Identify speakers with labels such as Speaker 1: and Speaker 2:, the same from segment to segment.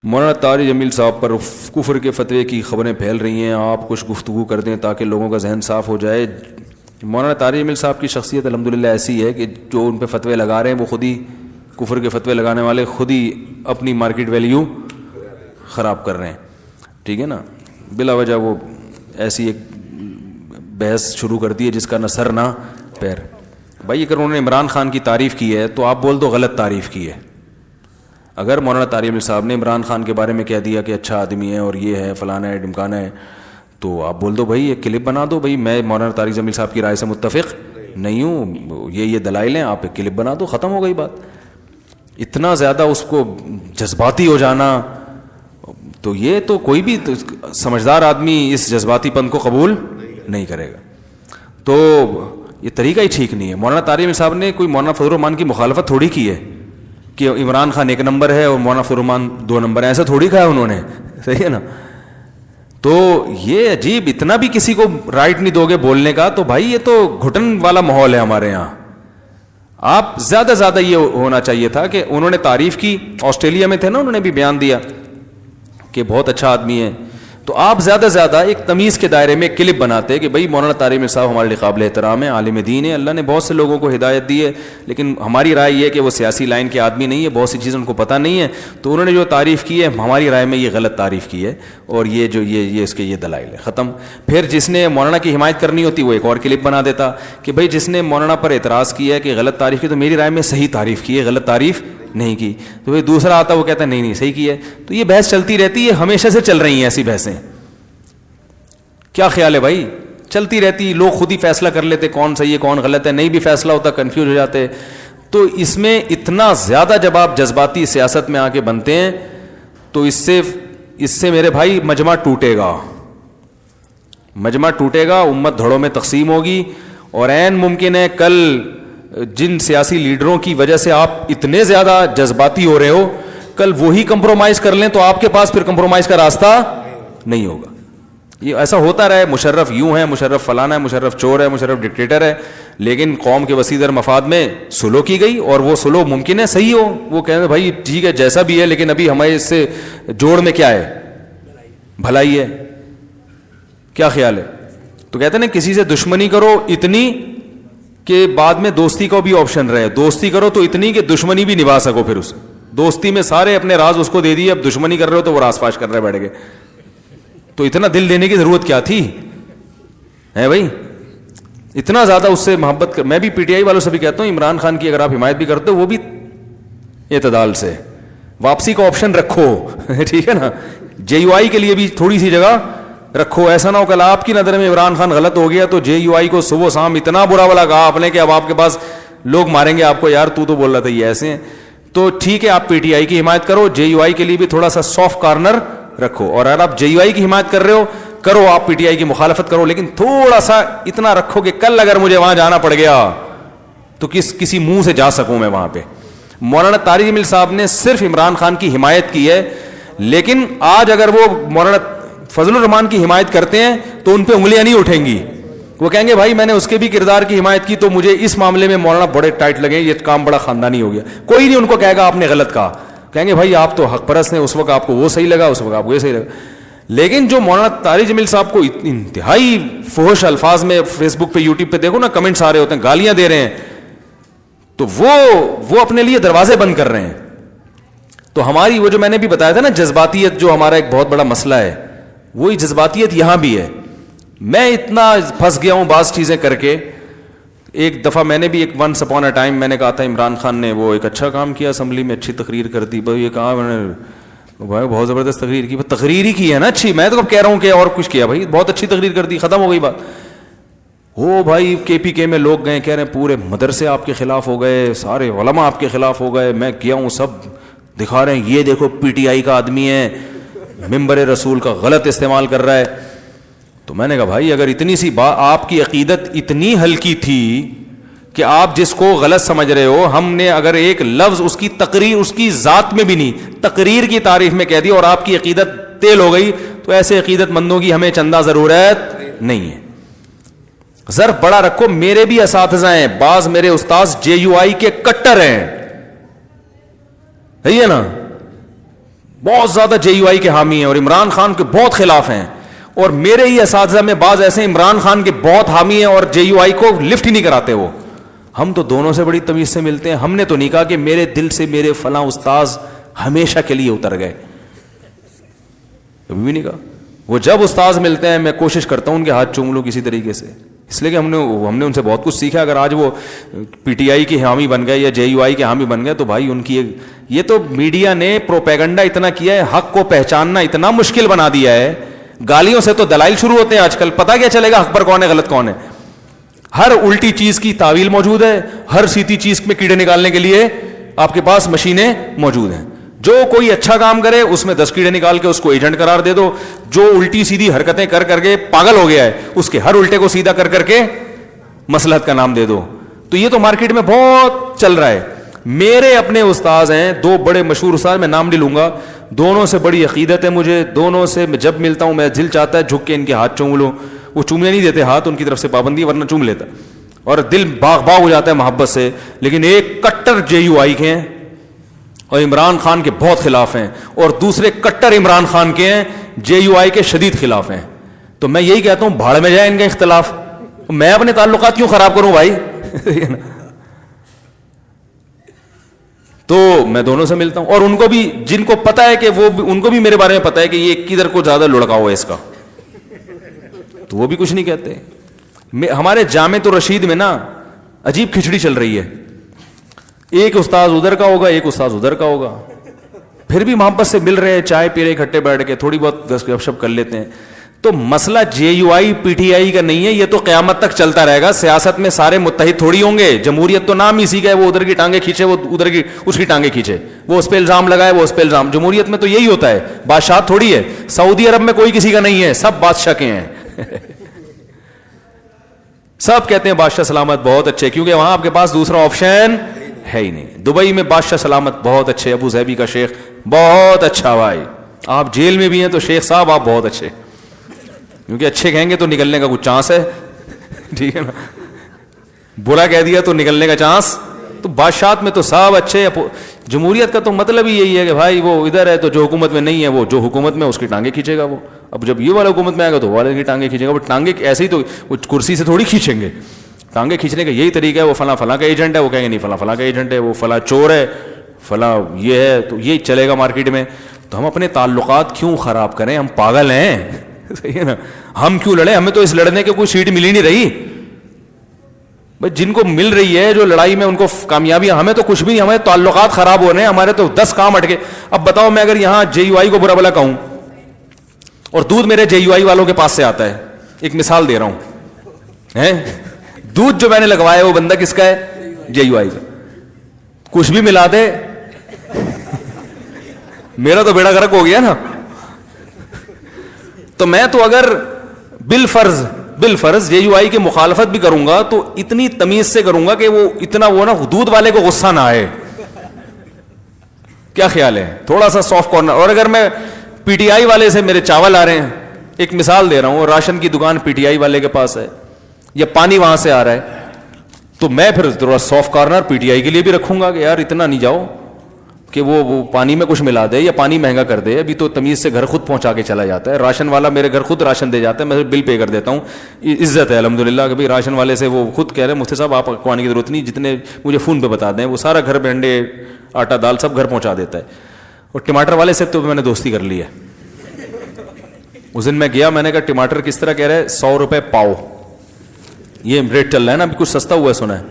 Speaker 1: مولانا طارق جمیل صاحب پر کفر کے فتوے کی خبریں پھیل رہی ہیں، آپ کچھ گفتگو کر دیں تاکہ لوگوں کا ذہن صاف ہو جائے۔ مولانا طارق جمیل صاحب کی شخصیت الحمدللہ ایسی ہے کہ جو ان پہ فتوے لگا رہے ہیں وہ خود ہی کفر کے فتوے لگانے والے خود ہی اپنی مارکیٹ ویلیو خراب کر رہے ہیں، ٹھیک ہے نا۔ بلا وجہ وہ ایسی ایک بحث شروع کر دی ہے جس کا نہ سر نہ پیر۔ بھائی اگر انہوں نے عمران خان کی تعریف کی ہے تو آپ بول دو غلط تعریف کی ہے۔ اگر مولانا طارق جمیل صاحب نے عمران خان کے بارے میں کہہ دیا کہ اچھا آدمی ہے اور یہ ہے فلانا ہے ڈمکانا ہے، تو آپ بول دو بھائی ایک کلپ بنا دو، بھائی میں مولانا طارق جمیل صاحب کی رائے سے متفق نہیں ہوں، یہ دلائل ہیں، آپ ایک کلپ بنا دو، ختم ہو گئی بات۔ اتنا زیادہ اس کو جذباتی ہو جانا، تو یہ تو کوئی بھی سمجھدار آدمی اس جذباتی پن کو قبول نہیں کرے گا، تو یہ طریقہ ہی ٹھیک نہیں ہے۔ مولانا طارق جمیل صاحب نے کوئی مولانا فضل الرحمان کی مخالفت تھوڑی کی ہے کہ عمران خان 1 نمبر ہے اور مولانا فضل الرحمان 2 نمبر ہے، ایسا تھوڑی کہا ہے انہوں نے، صحیح ہے نا۔ تو یہ عجیب، اتنا بھی کسی کو رائٹ نہیں دو گے بولنے کا، تو بھائی یہ تو گھٹن والا ماحول ہے ہمارے یہاں۔ آپ زیادہ زیادہ یہ ہونا چاہیے تھا کہ انہوں نے تعریف کی، آسٹریلیا میں تھے نا، انہوں نے بھی بیان دیا کہ بہت اچھا آدمی ہے، تو آپ زیادہ زیادہ ایک تمیز کے دائرے میں کلپ بناتے کہ بھائی مولانا طارق جمیل صاحب ہمارے لیے قابل احترام ہے، عالم دین ہے، اللہ نے بہت سے لوگوں کو ہدایت دی ہے، لیکن ہماری رائے یہ ہے کہ وہ سیاسی لائن کے آدمی نہیں ہے، بہت سی چیزیں ان کو پتہ نہیں ہے، تو انہوں نے جو تعریف کی ہے ہماری رائے میں یہ غلط تعریف کی ہے، اور یہ جو یہ اس کے یہ دلائل ہے، ختم۔ پھر جس نے مولانا کی حمایت کرنی ہوتی وہ ایک اور کلپ بنا دیتا کہ بھائی جس نے مولانا پر اعتراض کیا ہے کہ غلط تعریف کی، تو میری رائے میں صحیح تعریف کی ہے، غلط تعریف نہیں کی، تو پھر دوسرا آتا وہ کہتا ہے نہیں صحیح کی ہے۔ تو یہ بحث چلتی رہتی ہے، ہمیشہ سے چل رہی ہیں ایسی بحثیں۔ کیا خیال ہے بھائی؟ چلتی رہتی، لوگ خود ہی فیصلہ کر لیتے کون صحیح ہے کون غلط ہے، نہیں بھی فیصلہ ہوتا کنفیوز ہو جاتے۔ تو اس میں اتنا زیادہ جب آپ جذباتی سیاست میں آ کے بنتے ہیں تو اس سے میرے بھائی مجمع ٹوٹے گا، مجمع ٹوٹے گا، امت دھڑوں میں تقسیم ہوگی، اور عین ممکن ہے کل جن سیاسی لیڈروں کی وجہ سے آپ اتنے زیادہ جذباتی ہو رہے ہو، کل وہی کمپرومائز کر لیں تو آپ کے پاس پھر کمپرومائز کا راستہ نہیں ہوگا۔ یہ ایسا ہوتا رہا ہے، مشرف یوں ہے، مشرف فلانا ہے، مشرف چور ہے، مشرف ڈکٹیٹر ہے، لیکن قوم کے وسیع در مفاد میں سلو کی گئی، اور وہ سلو ممکن ہے صحیح ہو، وہ کہتے ہیں بھائی ٹھیک ہے جیسا بھی ہے، لیکن ابھی ہمیں اس سے جوڑ میں کیا ہے، بھلائی ہے۔ کیا خیال ہے؟ تو کہتے ہیں نا کسی سے دشمنی کرو اتنی کہ بعد میں دوستی کا بھی آپشن رہے، دوستی کرو تو اتنی کہ دشمنی بھی نبھا سکو، پھر اسے دوستی میں سارے اپنے راز اس کو دے دیے، اب دشمنی کر رہے ہو تو وہ راز فاش کر رہے بیٹھ گئے، تو اتنا دل دینے کی ضرورت کیا تھی ہے بھائی؟ اتنا زیادہ اس سے محبت میں بھی پی ٹی آئی والوں سے بھی کہتا ہوں، عمران خان کی اگر آپ حمایت بھی کرتے ہو وہ بھی اعتدال سے، واپسی کا آپشن رکھو، ٹھیک ہے نا، جے یو آئی کے لیے بھی تھوڑی سی جگہ رکھو، ایسا نہ ہو کل آپ کی نظر میں عمران خان غلط ہو گیا تو جے یو آئی کو صبح شام اتنا برا بلا کہا آپ نے کہ اب آپ کے پاس لوگ ماریں گے آپ کو، یار تو بول رہا تھا یہ ایسے ہیں۔ تو ٹھیک ہے آپ پی ٹی آئی کی حمایت کرو، جے یو آئی کے لیے بھی تھوڑا سا سافٹ کارنر رکھو، اور اگر آپ جے یو آئی کی حمایت کر رہے ہو کرو، آپ پی ٹی آئی کی مخالفت کرو، لیکن تھوڑا سا اتنا رکھو کہ کل اگر مجھے وہاں جانا پڑ گیا تو کسی منہ سے جا سکوں میں وہاں پہ۔ مولانا طارق جمیل صاحب نے صرف عمران خان کی حمایت کی ہے، لیکن آج اگر وہ مولانا فضل الرحمان کی حمایت کرتے ہیں تو ان پہ انگلیاں نہیں اٹھیں گی، وہ کہیں گے بھائی میں نے اس کے بھی کردار کی حمایت کی تو مجھے اس معاملے میں مولانا بڑے ٹائٹ لگے، یہ کام بڑا خاندانی ہو گیا۔ کوئی نہیں ان کو کہے گا آپ نے غلط کہا، کہیں گے بھائی آپ تو حق پرست ہیں، اس وقت آپ کو وہ صحیح لگا، اس وقت آپ کو یہ صحیح لگا۔ لیکن جو مولانا طارق جمیل صاحب کو انتہائی فحش الفاظ میں فیس بک پہ یوٹیوب پہ دیکھو نا کمنٹس آ رہے ہوتے ہیں، گالیاں دے رہے ہیں، تو وہ اپنے لیے دروازے بند کر رہے ہیں۔ تو ہماری وہ جو میں نے بھی بتایا تھا نا جذباتیت جو ہمارا ایک بہت بڑا مسئلہ ہے، وہی جذباتیت یہاں بھی ہے۔ میں اتنا پھنس گیا ہوں بعض چیزیں کر کے، ایک دفعہ میں نے بھی ایک ونس اپون اے ٹائم میں نے کہا تھا عمران خان نے وہ ایک اچھا کام کیا، اسمبلی میں اچھی تقریر کر دی، بھائی یہ کہا میں نے بھائی بہت زبردست تقریر کی، تقریر ہی کی ہے نا اچھی، میں تو اب کہہ رہا ہوں کہ اور کچھ کیا، بھائی بہت اچھی تقریر کر دی، ختم ہو گئی بات۔ وہ بھائی کے پی کے میں لوگ گئے کہہ رہے ہیں پورے مدرسے آپ کے خلاف ہو گئے، سارے علماء آپ کے خلاف ہو گئے، میں کیا ہوں سب دکھا رہے ہیں، یہ دیکھو پی ٹی آئی کا آدمی ہے، ممبر رسول کا غلط استعمال کر رہا ہے۔ تو میں نے کہا بھائی اگر اتنی سی بات، آپ کی عقیدت اتنی ہلکی تھی کہ آپ جس کو غلط سمجھ رہے ہو، ہم نے اگر ایک لفظ اس کی تقریر اس کی ذات میں بھی نہیں، تقریر کی تعریف میں کہہ دی اور آپ کی عقیدت تیل ہو گئی، تو ایسے عقیدت مندوں کی ہمیں چندہ ضرورت نہیں ہے۔ ظرف بڑا رکھو، میرے بھی اساتذہ ہیں، بعض میرے استاذ جے یو آئی کے کٹر ہیں، ہے نا، بہت زیادہ JUI کے حامی ہیں اور عمران خان کے بہت خلاف ہیں. اور میرے ہی اساتذہ میں بعض ایسے عمران خان کے بہت حامی ہیں اور JUI کو لفٹ ہی نہیں کراتے. وہ ہم تو دونوں سے بڑی تمیز سے ملتے ہیں. ہم نے تو نہیں کہا کہ میرے دل سے میرے فلاں استاذ ہمیشہ کے لیے اتر گئے, کبھی بھی نہیں کہا. وہ جب استاذ ملتے ہیں میں کوشش کرتا ہوں ان کے ہاتھ چوم لوں کسی طریقے سے, اس لیے کہ ہم نے ان سے بہت کچھ سیکھا. اگر آج وہ PTI کے حامی بن گئے یا JUI کے حامی بن گئے تو بھائی ان کی یہ تو میڈیا نے پروپیگنڈا اتنا کیا ہے, حق کو پہچاننا اتنا مشکل بنا دیا ہے. گالیوں سے تو دلائل شروع ہوتے ہیں آج کل. پتہ کیا چلے گا حق پر کون ہے غلط کون ہے؟ ہر الٹی چیز کی تعویل موجود ہے, ہر سیدھی چیز میں کیڑے نکالنے کے لیے آپ کے پاس مشینیں موجود ہیں. جو کوئی اچھا کام کرے اس میں 10 کیڑے نکال کے اس کو ایجنٹ قرار دے دو. جو الٹی سیدھی حرکتیں کر کر کے پاگل ہو گیا ہے اس کے ہر الٹے کو سیدھا کر کر کے مصلحت کا نام دے دو. تو یہ تو مارکیٹ میں بہت چل رہا ہے. میرے اپنے استاذ ہیں 2 بڑے مشہور استاد, میں نام نہیں لوں گا, دونوں سے بڑی عقیدت ہے مجھے. دونوں سے میں جب ملتا ہوں میں دل چاہتا ہے جھک کے ان کے ہاتھ چوم لوں. وہ چومنے نہیں دیتے ہاتھ, ان کی طرف سے پابندی, ورنہ چوم لیتا اور دل باغ باغ ہو جاتا ہے محبت سے. لیکن ایک کٹر JUI کے ہیں اور عمران خان کے بہت خلاف ہیں, اور دوسرے کٹر عمران خان کے ہیں, JUI کے شدید خلاف ہیں. تو میں یہی کہتا ہوں بھاڑ میں جائے ان کا اختلاف, میں اپنے تعلقات کیوں خراب کروں بھائی. تو میں دونوں سے ملتا ہوں, اور ان کو بھی جن کو پتا ہے کہ وہ ان کو بھی میرے بارے میں پتا ہے کہ یہ کدھر کو زیادہ لڑکاؤ ہے اس کا, تو وہ بھی کچھ نہیں کہتے. ہمارے جامعۃ الرشید میں نا عجیب کھچڑی چل رہی ہے. ایک استاذ ادھر کا ہوگا, ایک استاذ ادھر کا ہوگا, پھر بھی محبت سے مل رہے ہیں, چائے پی رہے اکٹھے بیٹھ کے, تھوڑی بہت گپ شپ کر لیتے ہیں. تو مسئلہ JUI PTI کا نہیں ہے, یہ تو قیامت تک چلتا رہے گا. سیاست میں سارے متحد تھوڑی ہوں گے. جمہوریت تو نام اسی کا ہے, وہ ادھر کی ٹانگیں کھینچے, وہ ادھر کی اس کی ٹانگیں کھینچے, وہ اس پہ الزام لگائے, وہ اس پہ الزام. جمہوریت میں تو یہی ہوتا ہے, بادشاہ تھوڑی ہے. سعودی عرب میں کوئی کسی کا نہیں ہے, سب بادشاہ کے ہیں. سب کہتے ہیں بادشاہ سلامت بہت اچھے, کیونکہ وہاں آپ کے پاس دوسرا آپشن ہے ہی نہیں. دبئی میں بادشاہ سلامت بہت اچھے, ابو ظبی کا شیخ بہت اچھا بھائی. آپ جیل میں بھی ہیں تو شیخ صاحب آپ بہت اچھے, کیونکہ اچھے کہیں گے تو نکلنے کا کچھ چانس ہے, ٹھیک ہے نا. برا کہہ دیا تو نکلنے کا چانس. تو بادشاہت میں تو سب اچھے. جمہوریت کا تو مطلب ہی یہی ہے کہ بھائی وہ ادھر ہے تو جو حکومت میں نہیں ہے, وہ جو حکومت میں اس کی ٹانگیں کھینچے گا وہ. اب جب یہ والا حکومت میں آئے گا تو والے کی ٹانگیں کھینچے گا. وہ ٹانگیں ایسے ہی تو وہ کرسی سے تھوڑی کھینچیں گے. ٹانگیں کھینچنے کا یہی طریقہ ہے, وہ فلاں فلاں کا ایجنٹ ہے, وہ کہیں گے نہیں فلاں فلاں کا ایجنٹ ہے, وہ فلاں چور ہے, فلاں یہ ہے, تو یہ چلے گا مارکیٹ میں. تو ہم اپنے تعلقات کیوں خراب کریں؟ ہم پاگل ہیں, صحیح ہے نا. ہم کیوں لڑیں؟ ہمیں تو اس لڑنے کی کوئی سیٹ مل ہی نہیں رہی. بھائی جن کو مل رہی ہے جو لڑائی میں ان کو کامیابی, ہمیں تو کچھ بھی نہیں. ہمارے تعلقات خراب ہو رہے ہیں, ہمارے تو 10 کام اٹکے. اب بتاؤ میں اگر یہاں JUI کو برا بلا کہوں اور دودھ میرے JUI والوں کے پاس سے آتا ہے, ایک مثال دے رہا ہوں, دودھ جو میں نے لگوایا وہ بندہ کس کا ہے؟ JUI کا. کچھ بھی ملا دے میرا تو بیڑا غرق ہو گیا نا. تو میں تو اگر بالفرض JUI کی مخالفت بھی کروں گا تو اتنی تمیز سے کروں گا کہ وہ اتنا وہ نا دودھ والے کو غصہ نہ آئے. کیا خیال ہے؟ تھوڑا سا سافٹ کارنر. اور اگر میں PTI والے سے میرے چاول آ رہے ہیں, ایک مثال دے رہا ہوں, راشن کی دکان PTI والے کے پاس ہے یا پانی وہاں سے آ رہا ہے, تو میں پھر تھوڑا سافٹ کارنر PTI کے لیے بھی رکھوں گا کہ یار اتنا نہیں جاؤ کہ وہ پانی میں کچھ ملا دے یا پانی مہنگا کر دے. ابھی تو تمیز سے گھر خود پہنچا کے چلا جاتا ہے. راشن والا میرے گھر خود راشن دے جاتا ہے, میں بل پے کر دیتا ہوں. عزت ہے الحمدللہ کہ بھائی راشن والے سے وہ خود کہہ رہے ہیں مفتی صاحب آپ کو آنے کی ضرورت نہیں, جتنے مجھے فون پہ بتا دیں, وہ سارا گھر پہ انڈے آٹا دال سب گھر پہنچا دیتا ہے. اور ٹماٹر والے سے تو میں نے دوستی کر لی ہے. اس دن میں گیا, میں نے کہا ٹماٹر کس طرح کہہ رہے ہیں 100 روپے پاؤ, یہ ریٹ چل رہا ہے نا, ابھی کچھ سستا ہوا ہے سنا ہے.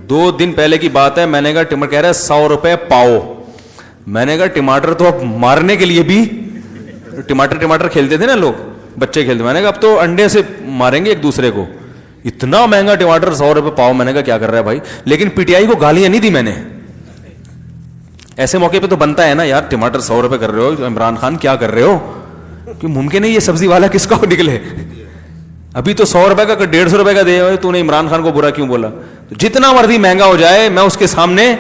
Speaker 1: 2 دن پہلے کی بات ہے, میں نے کہا ٹماٹر کہہ رہا ہے 100 روپے پاؤ. میں نے کہا ٹماٹر تو اب مارنے کے لیے بھی, ٹماٹر کھیلتے تھے نا لوگ, بچے کھیلتے, میں نے کہا اب تو انڈے سے ماریں گے ایک دوسرے کو. اتنا مہنگا ٹماٹر 100 روپے پاؤ. میں نے کہا کیا کر رہا ہے بھائی. لیکن PTI کو گالیاں نہیں دی میں نے. ایسے موقع پہ تو بنتا ہے نا یار, ٹماٹر 100 روپے کر رہے ہو, عمران خان کیا کر رہے ہو, کہ ممکن ہے یہ سبزی والا کس کا نکلے. ابھی تو 100 روپے کا 150 روپے کا دے, تو نے عمران خان کو برا کیوں بولا. جتنا مرضی مہنگا ہو جائے میں اس کے سامنے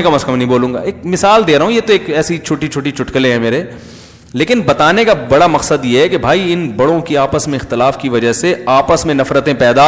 Speaker 1: کم از کم نہیں بولوں گا. ایک مثال دے رہا ہوں, یہ تو ایک ایسی چھوٹی چھوٹی چٹکلے ہیں میرے, لیکن بتانے کا بڑا مقصد یہ ہے کہ بھائی ان بڑوں کی آپس میں اختلاف کی وجہ سے آپس میں نفرتیں پیدا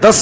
Speaker 1: 10